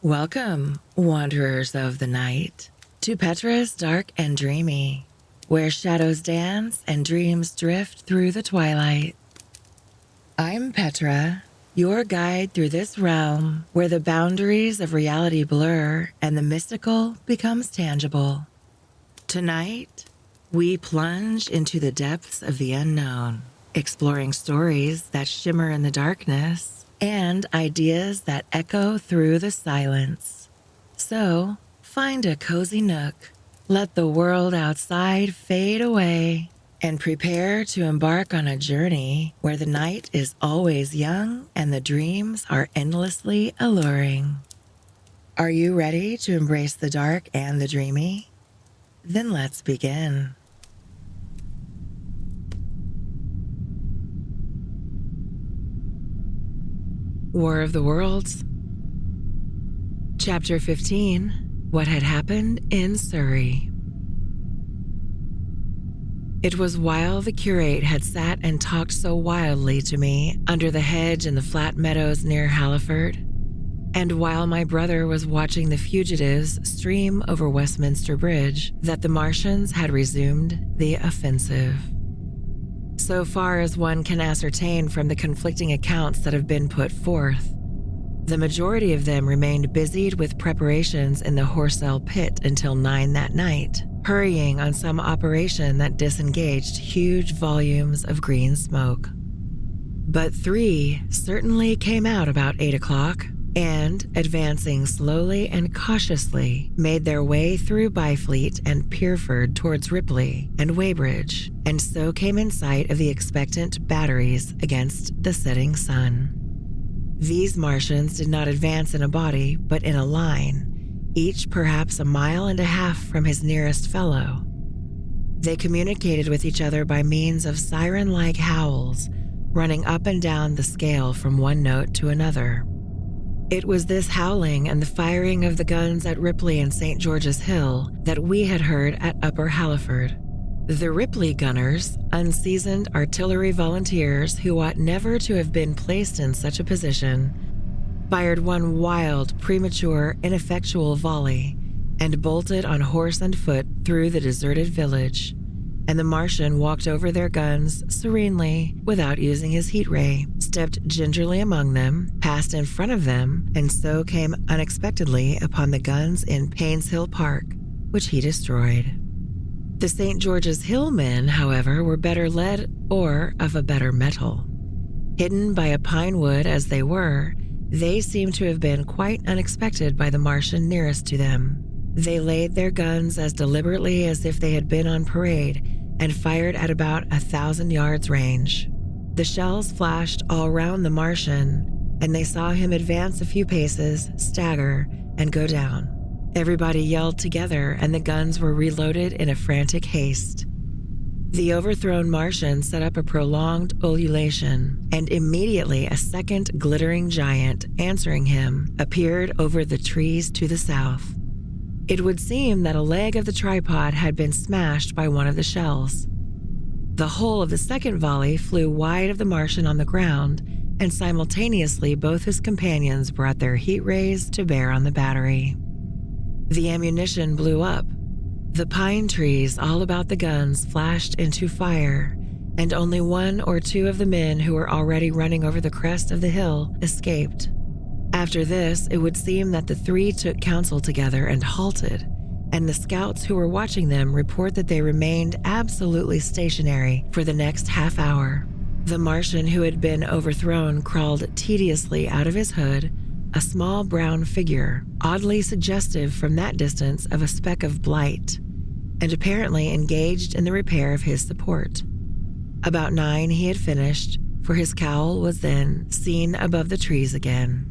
Welcome, wanderers of the night, to Petra's Dark and Dreamy, where shadows dance and dreams drift through the twilight. I'm Petra, your guide through this realm where the boundaries of reality blur and the mystical becomes tangible. Tonight, we plunge into the depths of the unknown, exploring stories that shimmer in the darkness and ideas that echo through the silence. So, find a cozy nook, let the world outside fade away, and prepare to embark on a journey where the night is always young and the dreams are endlessly alluring. Are you ready to embrace the dark and the dreamy? Then let's begin. War of the Worlds. Chapter 15, What Had Happened in Surrey. It was while the curate had sat and talked so wildly to me under the hedge in the flat meadows near Halliford, and while my brother was watching the fugitives stream over Westminster Bridge, that the Martians had resumed the offensive. So far as one can ascertain from the conflicting accounts that have been put forth, the majority of them remained busied with preparations in the Horsell pit until 9 that night, hurrying on some operation that disengaged huge volumes of green smoke. But 3 certainly came out about 8 o'clock and, advancing slowly and cautiously, made their way through Byfleet and Pierford towards Ripley and Weybridge, and so came in sight of the expectant batteries against the setting sun. These Martians did not advance in a body, but in a line, each perhaps a mile and a half from his nearest fellow. They communicated with each other by means of siren-like howls, running up and down the scale from one note to another. It was this howling and the firing of the guns at Ripley and St. George's Hill that we had heard at Upper Halliford. The Ripley gunners, unseasoned artillery volunteers who ought never to have been placed in such a position, fired one wild, premature, ineffectual volley and bolted on horse and foot through the deserted village, and the Martian walked over their guns serenely without using his heat ray, stepped gingerly among them, passed in front of them, and so came unexpectedly upon the guns in Paynes Hill Park, which he destroyed. The St. George's Hill men, however, were better led or of a better mettle. Hidden by a pine wood as they were, they seemed to have been quite unexpected by the Martian nearest to them. They laid their guns as deliberately as if they had been on parade and fired at about 1,000 yards range. The shells flashed all round the Martian, and they saw him advance a few paces, stagger, and go down. Everybody yelled together, and the guns were reloaded in a frantic haste. The overthrown Martian set up a prolonged ululation, and immediately a second glittering giant, answering him, appeared over the trees to the south. It would seem that a leg of the tripod had been smashed by one of the shells. The whole of the second volley flew wide of the Martian on the ground, and simultaneously both his companions brought their heat rays to bear on the battery. The ammunition blew up. The pine trees all about the guns flashed into fire, and only 1 or 2 of the men who were already running over the crest of the hill escaped. After this, it would seem that the 3 took counsel together and halted, and the scouts who were watching them report that they remained absolutely stationary for the next half hour. The Martian who had been overthrown crawled tediously out of his hood, a small brown figure, oddly suggestive from that distance of a speck of blight, and apparently engaged in the repair of his support. About 9 he had finished, for his cowl was then seen above the trees again.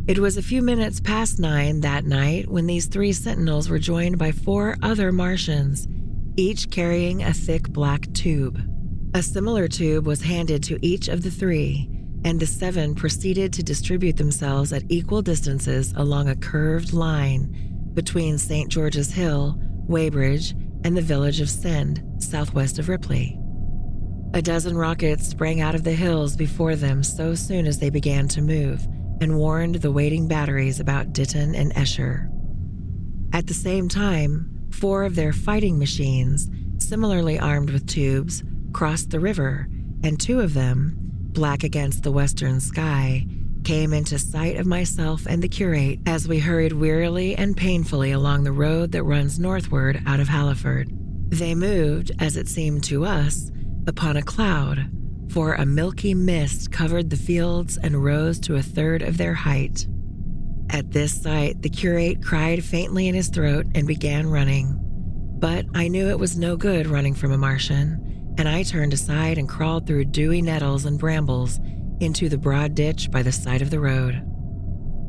It was a few minutes past 9 that night when these 3 sentinels were joined by 4 other Martians, each carrying a thick black tube. A similar tube was handed to each of the 3, and the 7 proceeded to distribute themselves at equal distances along a curved line between St. George's Hill, Weybridge, and the village of Send, southwest of Ripley. A dozen rockets sprang out of the hills before them so soon as they began to move, and warned the waiting batteries about Ditton and Escher. At the same time, 4 of their fighting machines, similarly armed with tubes, crossed the river, and 2 of them, black against the western sky, came into sight of myself and the curate as we hurried wearily and painfully along the road that runs northward out of Halliford. They moved, as it seemed to us, upon a cloud, for a milky mist covered the fields and rose to 1/3 of their height. At this sight, the curate cried faintly in his throat and began running. But I knew it was no good running from a Martian, and I turned aside and crawled through dewy nettles and brambles into the broad ditch by the side of the road.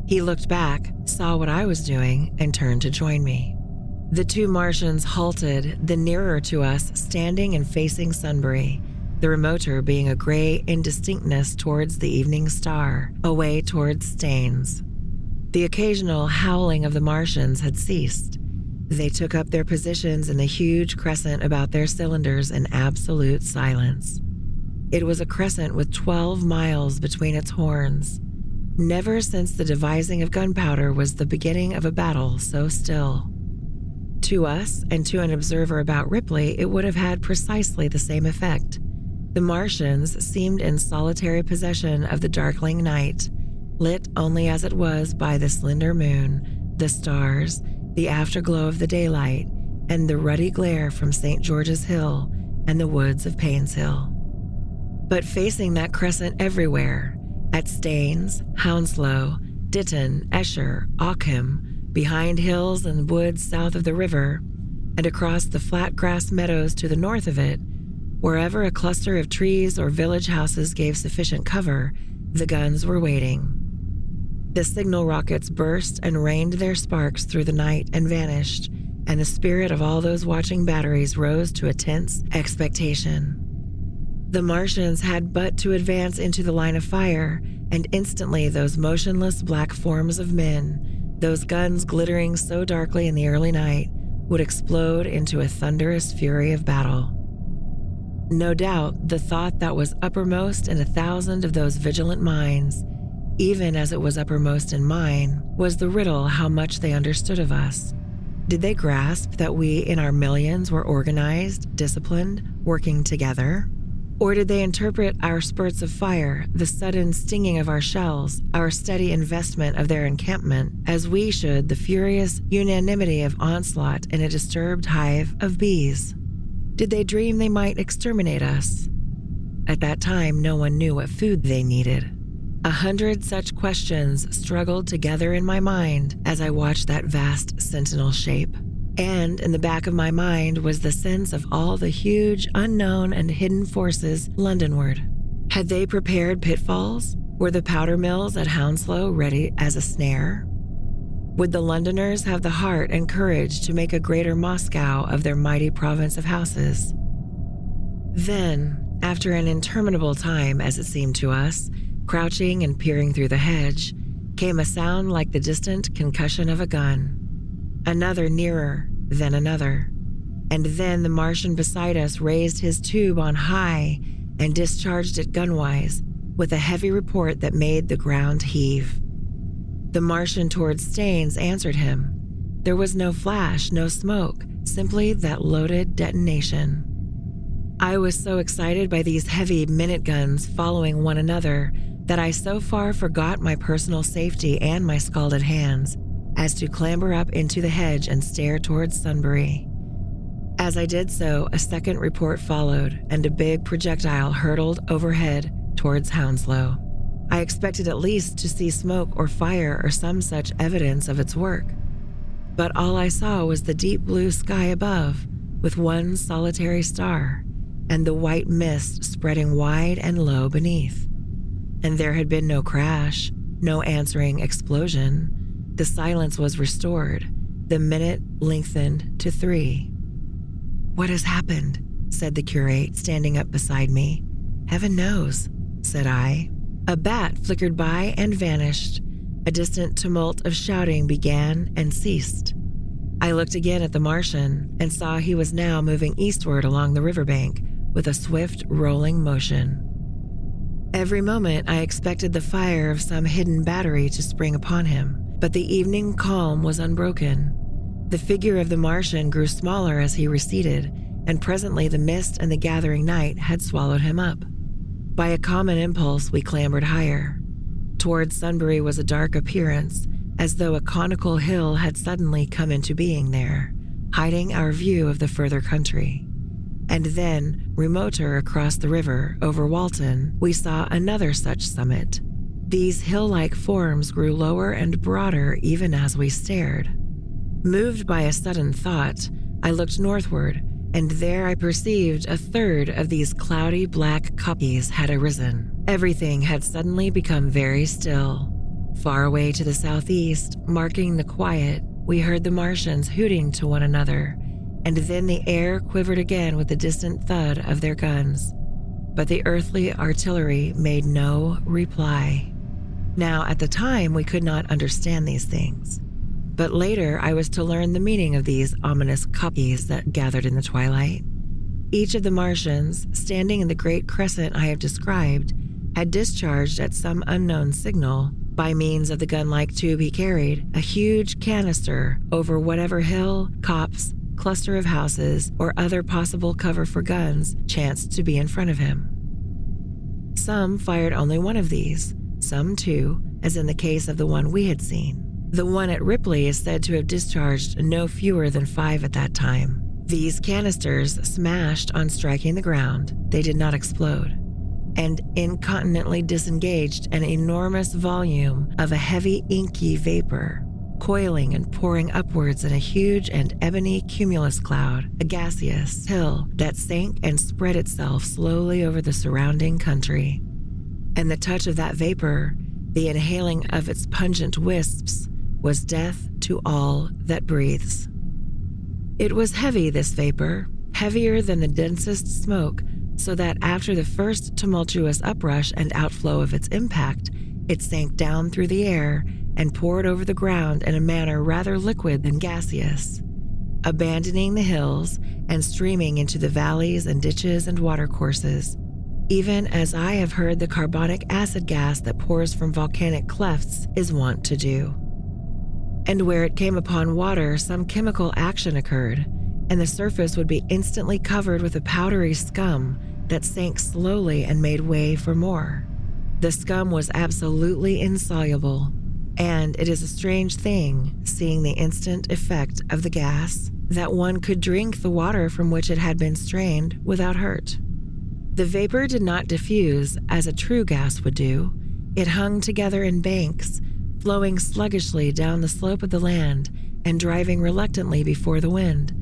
He looked back, saw what I was doing, and turned to join me. The 2 Martians halted, the nearer to us standing and facing Sunbury, the remoter being a gray indistinctness towards the evening star, away towards Staines. The occasional howling of the Martians had ceased. They took up their positions in the huge crescent about their cylinders in absolute silence. It was a crescent with 12 miles between its horns. Never since the devising of gunpowder was the beginning of a battle so still. To us, and to an observer about Ripley, it would have had precisely the same effect. The Martians seemed in solitary possession of the darkling night, lit only as it was by the slender moon, the stars, the afterglow of the daylight, and the ruddy glare from St. George's Hill and the woods of Painshill. But facing that crescent everywhere, at Staines, Hounslow, Ditton, Escher, Ockham, behind hills and woods south of the river, and across the flat grass meadows to the north of it, wherever a cluster of trees or village houses gave sufficient cover, the guns were waiting. The signal rockets burst and rained their sparks through the night and vanished, and the spirit of all those watching batteries rose to a tense expectation. The Martians had but to advance into the line of fire, and instantly those motionless black forms of men, those guns glittering so darkly in the early night, would explode into a thunderous fury of battle. No doubt, the thought that was uppermost in 1,000 of those vigilant minds, even as it was uppermost in mine, was the riddle how much they understood of us. Did they grasp that we in our millions were organized, disciplined, working together? Or did they interpret our spurts of fire, the sudden stinging of our shells, our steady investment of their encampment, as we should the furious unanimity of onslaught in a disturbed hive of bees? Did they dream they might exterminate us? At that time, no one knew what food they needed. 100 such questions struggled together in my mind as I watched that vast sentinel shape. And in the back of my mind was the sense of all the huge, unknown, and hidden forces Londonward. Had they prepared pitfalls? Were the powder mills at Hounslow ready as a snare? Would the Londoners have the heart and courage to make a greater Moscow of their mighty province of houses? Then, after an interminable time, as it seemed to us, crouching and peering through the hedge, came a sound like the distant concussion of a gun. Another nearer, then another. And then the Martian beside us raised his tube on high and discharged it gunwise with a heavy report that made the ground heave. The Martian towards Staines answered him. There was no flash, no smoke, simply that loaded detonation. I was so excited by these heavy minute guns following one another that I so far forgot my personal safety and my scalded hands as to clamber up into the hedge and stare towards Sunbury. As I did so, a second report followed, and a big projectile hurtled overhead towards Hounslow. I expected at least to see smoke or fire or some such evidence of its work. But all I saw was the deep blue sky above, with one solitary star, and the white mist spreading wide and low beneath. And there had been no crash, no answering explosion. The silence was restored. The minute lengthened to 3. "What has happened?" said the curate, standing up beside me. "Heaven knows," said I. A bat flickered by and vanished. A distant tumult of shouting began and ceased. I looked again at the Martian and saw he was now moving eastward along the riverbank with a swift rolling motion. Every moment I expected the fire of some hidden battery to spring upon him, but the evening calm was unbroken. The figure of the Martian grew smaller as he receded, and presently the mist and the gathering night had swallowed him up. By a common impulse, we clambered higher. Towards Sunbury was a dark appearance, as though a conical hill had suddenly come into being there, hiding our view of the further country. And then, remoter across the river, over Walton, we saw another such summit. These hill-like forms grew lower and broader even as we stared. Moved by a sudden thought, I looked northward, and there I perceived a third of these cloudy black kopjes had arisen. Everything had suddenly become very still. Far away to the southeast, marking the quiet, we heard the Martians hooting to one another, and then the air quivered again with the distant thud of their guns. But the earthly artillery made no reply. Now, at the time, we could not understand these things. But later, I was to learn the meaning of these ominous kopjes that gathered in the twilight. Each of the Martians, standing in the great crescent I have described, had discharged at some unknown signal, by means of the gun-like tube he carried, a huge canister over whatever hill, copse, cluster of houses, or other possible cover for guns chanced to be in front of him. Some fired only one of these, some two, as in the case of the one we had seen. The one at Ripley is said to have discharged no fewer than 5 at that time. These canisters smashed on striking the ground. They did not explode, and incontinently disengaged an enormous volume of a heavy inky vapor, coiling and pouring upwards in a huge and ebony cumulus cloud, a gaseous hill that sank and spread itself slowly over the surrounding country. And the touch of that vapor, the inhaling of its pungent wisps, was death to all that breathes. It was heavy, this vapor, heavier than the densest smoke, so that after the first tumultuous uprush and outflow of its impact, it sank down through the air and poured over the ground in a manner rather liquid than gaseous, abandoning the hills and streaming into the valleys and ditches and watercourses, even as I have heard the carbonic acid gas that pours from volcanic clefts is wont to do. And where it came upon water, some chemical action occurred, and the surface would be instantly covered with a powdery scum that sank slowly and made way for more. The scum was absolutely insoluble, and it is a strange thing, seeing the instant effect of the gas, that one could drink the water from which it had been strained without hurt. The vapor did not diffuse as a true gas would do. It hung together in banks, flowing sluggishly down the slope of the land and driving reluctantly before the wind,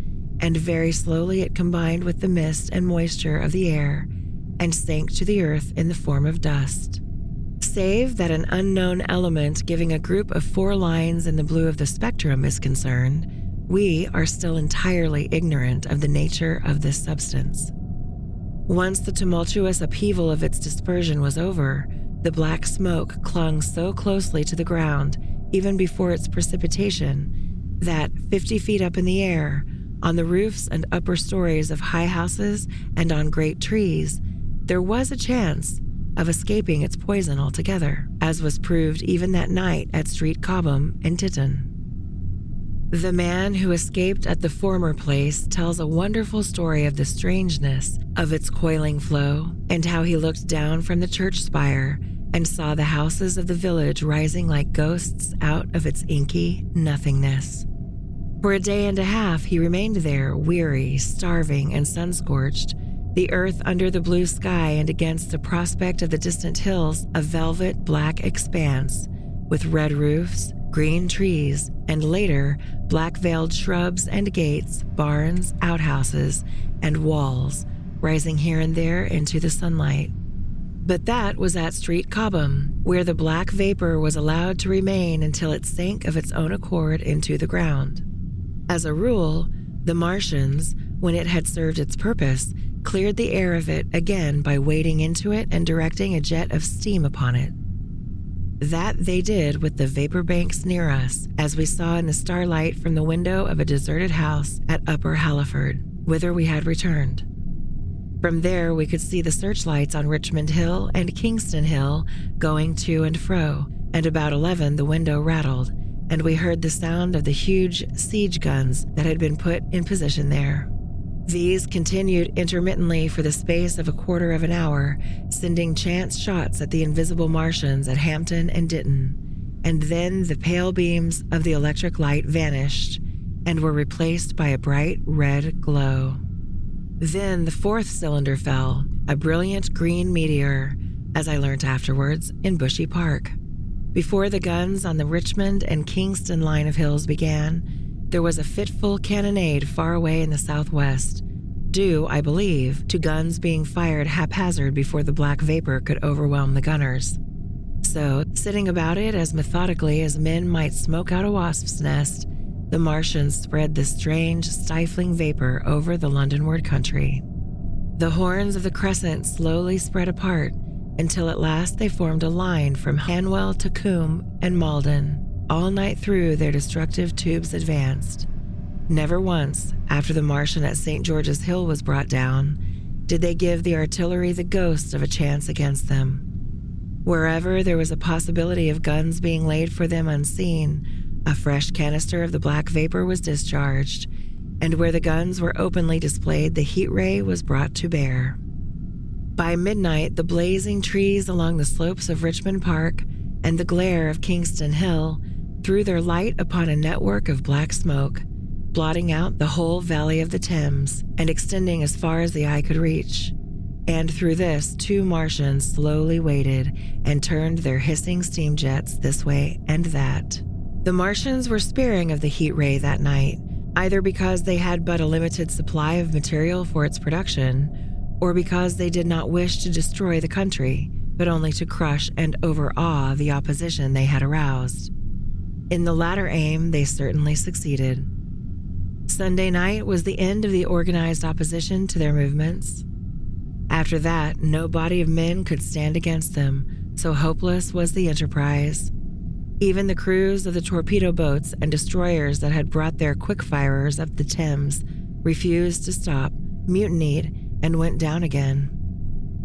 and very slowly it combined with the mist and moisture of the air and sank to the earth in the form of dust. Save that an unknown element giving a group of 4 lines in the blue of the spectrum is concerned, we are still entirely ignorant of the nature of this substance. Once the tumultuous upheaval of its dispersion was over, the black smoke clung so closely to the ground, even before its precipitation, that 50 feet up in the air, on the roofs and upper stories of high houses and on great trees, there was a chance of escaping its poison altogether, as was proved even that night at Street Cobham in Tytton. The man who escaped at the former place tells a wonderful story of the strangeness of its coiling flow, and how he looked down from the church spire and saw the houses of the village rising like ghosts out of its inky nothingness. For a day and a half he remained there, weary, starving, and sun-scorched, the earth under the blue sky and against the prospect of the distant hills a velvet black expanse, with red roofs, green trees, and later, black-veiled shrubs and gates, barns, outhouses, and walls, rising here and there into the sunlight. But that was at Street Cobham, where the black vapor was allowed to remain until it sank of its own accord into the ground. As a rule, the Martians, when it had served its purpose, cleared the air of it again by wading into it and directing a jet of steam upon it. That they did with the vapor banks near us, as we saw in the starlight from the window of a deserted house at Upper Halliford, whither we had returned. From there, we could see the searchlights on Richmond Hill and Kingston Hill going to and fro, and about 11 the window rattled, and we heard the sound of the huge siege guns that had been put in position there. These continued intermittently for the space of a quarter of an hour, sending chance shots at the invisible Martians at Hampton and Ditton, and then the pale beams of the electric light vanished and were replaced by a bright red glow. Then the fourth cylinder fell, a brilliant green meteor, as I learned afterwards, in Bushy Park. Before the guns on the Richmond and Kingston line of hills began, there was a fitful cannonade far away in the southwest, due, I believe, to guns being fired haphazard before the black vapor could overwhelm the gunners. So, sitting about it as methodically as men might smoke out a wasp's nest, the Martians spread the strange, stifling vapor over the Londonward country. The horns of the crescent slowly spread apart until at last they formed a line from Hanwell to Coombe and Malden. All night through their destructive tubes advanced. Never once, after the Martian at St. George's Hill was brought down, did they give the artillery the ghost of a chance against them. Wherever there was a possibility of guns being laid for them unseen, a fresh canister of the black vapor was discharged, and where the guns were openly displayed, the heat ray was brought to bear. By midnight, the blazing trees along the slopes of Richmond Park and the glare of Kingston Hill threw their light upon a network of black smoke, blotting out the whole valley of the Thames and extending as far as the eye could reach. And through this, 2 Martians slowly waded and turned their hissing steam jets this way and that. The Martians were sparing of the heat ray that night, either because they had but a limited supply of material for its production, or because they did not wish to destroy the country, but only to crush and overawe the opposition they had aroused. In the latter aim, they certainly succeeded. Sunday night was the end of the organized opposition to their movements. After that, no body of men could stand against them, so hopeless was the enterprise. Even the crews of the torpedo boats and destroyers that had brought their quick-firers up the Thames refused to stop, mutinied, and went down again.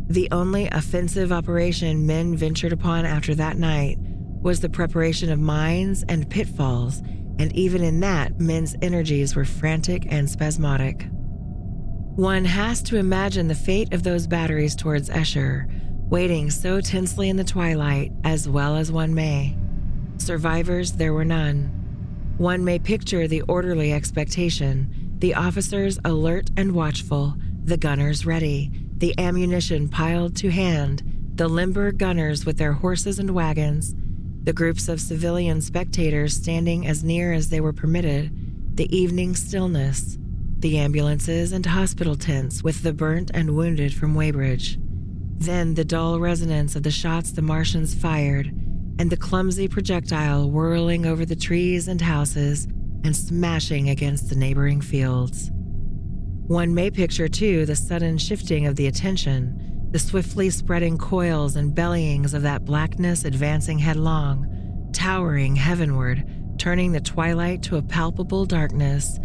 The only offensive operation men ventured upon after that night was the preparation of mines and pitfalls, and even in that, men's energies were frantic and spasmodic. One has to imagine the fate of those batteries towards Esher, waiting so tensely in the twilight, as well as one may. Survivors there were none. One may picture the orderly expectation, the officers alert and watchful, the gunners ready, the ammunition piled to hand, the limber gunners with their horses and wagons, the groups of civilian spectators standing as near as they were permitted, the evening stillness, the ambulances and hospital tents with the burnt and wounded from Weybridge, then the dull resonance of the shots the Martians fired, and the clumsy projectile whirling over the trees and houses and smashing against the neighboring fields. One may picture, too, the sudden shifting of the attention, the swiftly spreading coils and bellyings of that blackness advancing headlong, towering heavenward, turning the twilight to a palpable darkness,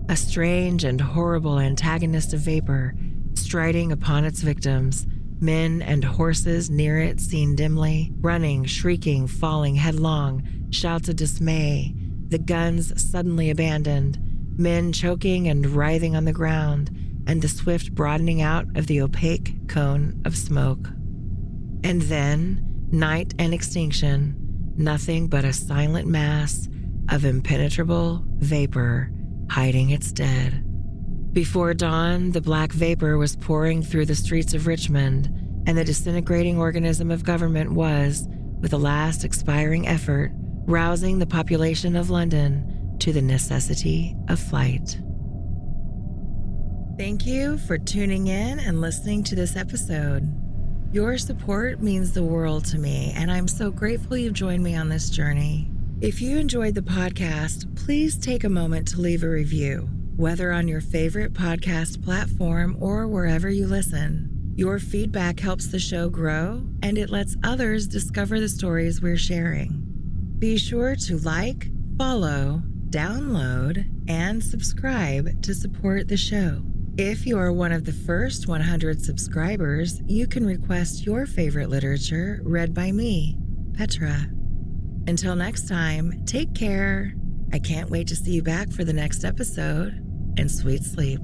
a strange and horrible antagonist of vapor, striding upon its victims, men and horses near it seen dimly, running, shrieking, falling headlong, shouts of dismay, the guns suddenly abandoned, men choking and writhing on the ground, and the swift broadening out of the opaque cone of smoke. And then, night and extinction, nothing but a silent mass of impenetrable vapor hiding its dead. Before dawn, the black vapor was pouring through the streets of Richmond, and the disintegrating organism of government was, with a last expiring effort, rousing the population of London to the necessity of flight. Thank you for tuning in and listening to this episode. Your support means the world to me, and I'm so grateful you've joined me on this journey. If you enjoyed the podcast, please take a moment to leave a review, whether on your favorite podcast platform or wherever you listen. Your feedback helps the show grow, and it lets others discover the stories we're sharing. Be sure to like, follow, download, and subscribe to support the show. If you are one of the first 100 subscribers, you can request your favorite literature read by me, Petra. Until next time, take care. I can't wait to see you back for the next episode, and sweet sleep.